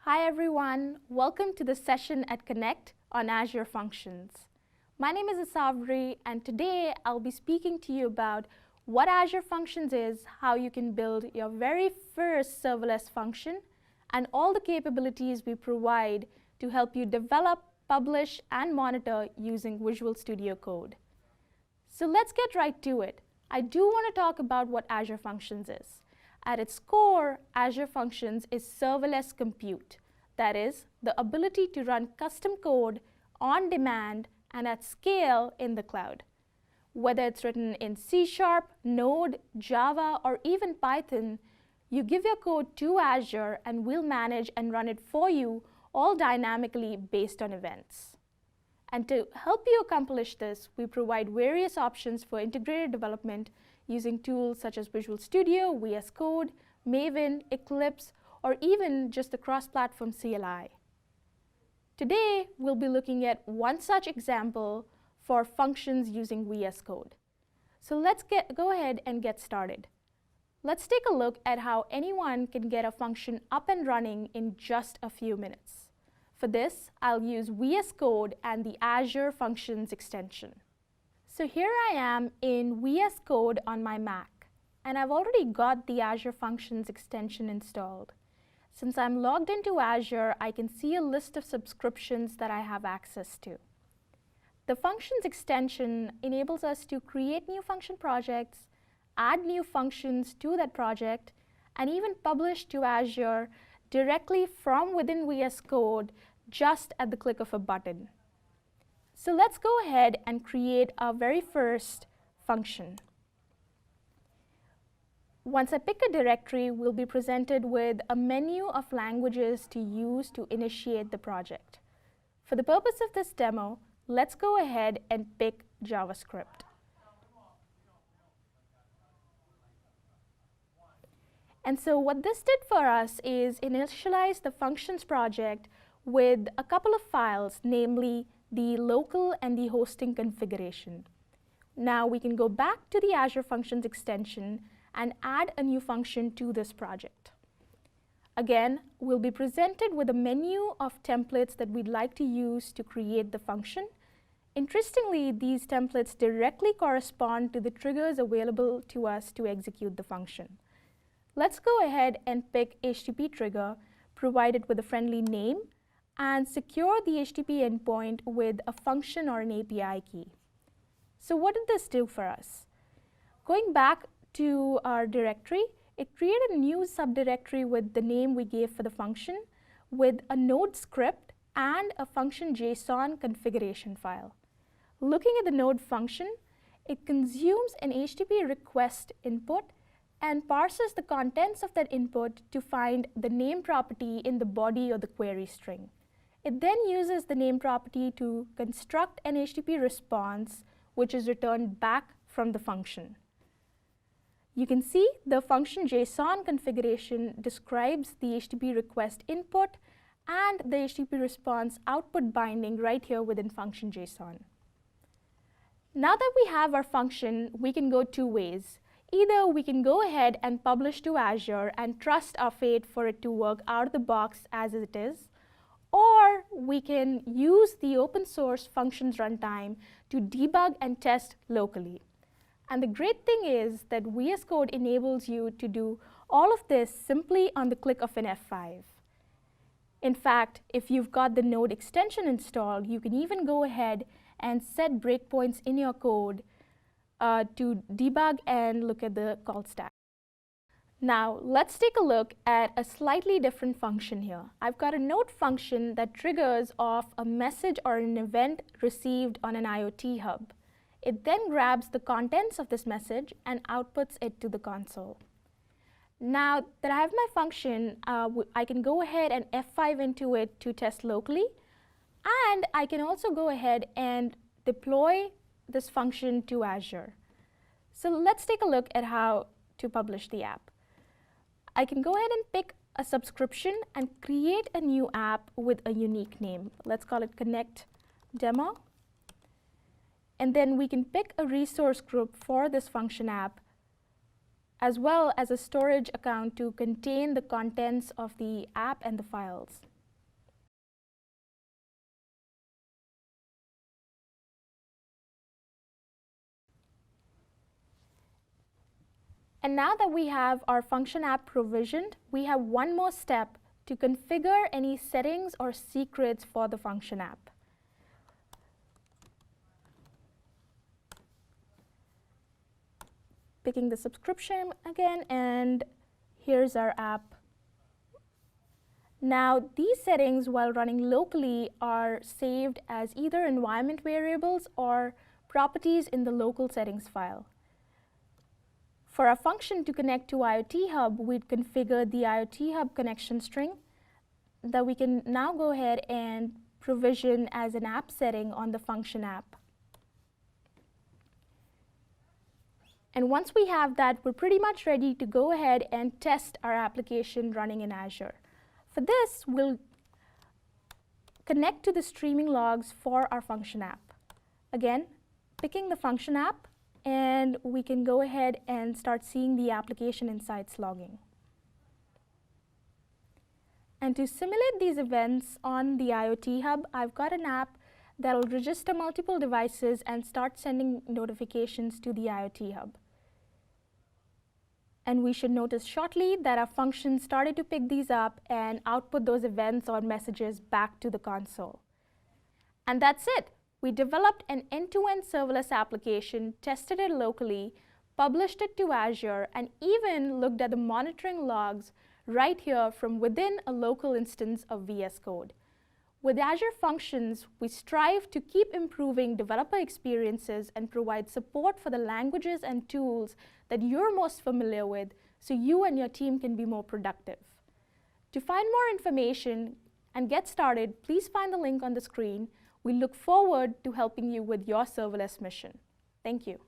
Hi everyone, welcome to the session at Connect on Azure Functions. My name is Asavri, and today I'll be speaking to you about what Azure Functions is, how you can build your very first serverless function, and all the capabilities we provide to help you develop, publish, and monitor using Visual Studio Code. So let's get right to it. I do want to talk about what Azure Functions is. At its core, Azure Functions is serverless compute. That is, the ability to run custom code on demand and at scale in the cloud. Whether it's written in C#, Node, Java, or even Python, you give your code to Azure and we'll manage and run it for you, all dynamically based on events. And to help you accomplish this, we provide various options for integrated development using tools such as Visual Studio, VS Code, Maven, Eclipse, or even just the cross-platform CLI. Today, we'll be looking at one such example for functions using VS Code. So let's go ahead and get started. Let's take a look at how anyone can get a function up and running in just a few minutes. For this, I'll use VS Code and the Azure Functions extension. So here I am in VS Code on my Mac, and I've already got the Azure Functions extension installed. Since I'm logged into Azure, I can see a list of subscriptions that I have access to. The Functions extension enables us to create new function projects, add new functions to that project, and even publish to Azure directly from within VS Code just at the click of a button. So let's go ahead and create our very first function. Once I pick a directory, we'll be presented with a menu of languages to use to initiate the project. For the purpose of this demo, let's go ahead and pick JavaScript. And so what this did for us is initialize the functions project with a couple of files, namely the local and the hosting configuration. Now we can go back to the Azure Functions extension and add a new function to this project. Again, we'll be presented with a menu of templates that we'd like to use to create the function. Interestingly, these templates directly correspond to the triggers available to us to execute the function. Let's go ahead and pick HTTP trigger, provide it with a friendly name, and secure the HTTP endpoint with a function or an API key. So what did this do for us? Going back to our directory, it created a new subdirectory with the name we gave for the function, with a Node script and a function JSON configuration file. Looking at the Node function, it consumes an HTTP request input and parses the contents of that input to find the name property in the body of the query string. It then uses the name property to construct an HTTP response, which is returned back from the function. You can see the function JSON configuration describes the HTTP request input and the HTTP response output binding right here within function JSON. Now that we have our function, we can go two ways. Either we can go ahead and publish to Azure and trust our fate for it to work out of the box as it is, or we can use the open source functions runtime to debug and test locally. And the great thing is that VS Code enables you to do all of this simply on the click of an F5. In fact, if you've got the Node extension installed, you can even go ahead and set breakpoints in your code to debug and look at the call stack. Now, let's take a look at a slightly different function here. I've got a Node function that triggers off a message or an event received on an IoT hub. It then grabs the contents of this message and outputs it to the console. Now that I have my function, I can go ahead and F5 into it to test locally, and I can also go ahead and deploy this function to Azure. So let's take a look at how to publish the app. I can go ahead and pick a subscription and create a new app with a unique name. Let's call it Connect Demo. And then we can pick a resource group for this function app, as well as a storage account to contain the contents of the app and the files. And now that we have our function app provisioned, we have one more step to configure any settings or secrets for the function app. Picking the subscription again, and here's our app. Now, these settings, while running locally, are saved as either environment variables or properties in the local settings file. For our function to connect to IoT Hub, we'd configure the IoT Hub connection string that we can now go ahead and provision as an app setting on the function app. And once we have that, we're pretty much ready to go ahead and test our application running in Azure. For this, we'll connect to the streaming logs for our function app. Again, picking the function app, and we can go ahead and start seeing the application insights logging. And to simulate these events on the IoT Hub, I've got an app that will register multiple devices and start sending notifications to the IoT Hub. And we should notice shortly that our function started to pick these up and output those events or messages back to the console. And that's it. We developed an end-to-end serverless application, tested it locally, published it to Azure, and even looked at the monitoring logs right here from within a local instance of VS Code. With Azure Functions, we strive to keep improving developer experiences and provide support for the languages and tools that you're most familiar with so you and your team can be more productive. To find more information and get started, please find the link on the screen. We look forward to helping you with your serverless mission. Thank you.